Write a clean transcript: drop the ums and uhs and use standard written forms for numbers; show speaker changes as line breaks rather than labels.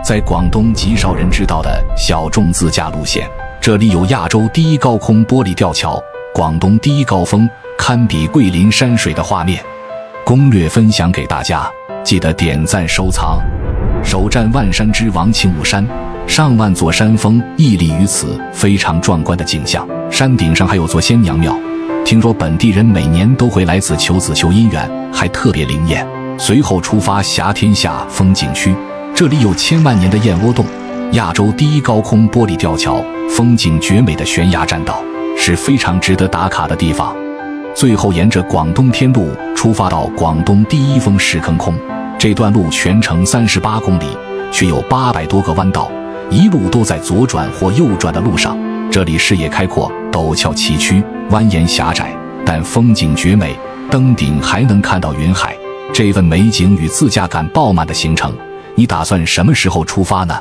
在广东极少人知道的小众自驾路线。这里有亚洲第一高空玻璃吊桥、广东第一高峰，堪比桂林山水的画面。攻略分享给大家，记得点赞收藏。首站万山之王青雾山，上万座山峰屹立于此，非常壮观的景象。山顶上还有座仙娘庙，听说本地人每年都会来此求子求姻缘，还特别灵验。随后出发霞天下风景区，这里有千万年的燕窝洞，亚洲第一高空玻璃吊桥，风景绝美的悬崖栈道，是非常值得打卡的地方。最后沿着广东天路出发到广东第一峰石坑空，这段路全程38公里，却有800多个弯道，一路都在左转或右转的路上。这里视野开阔，陡峭崎岖，蜿蜒狭窄，但风景绝美，登顶还能看到云海。这份美景与自驾感爆满的行程，你打算什么时候出发呢？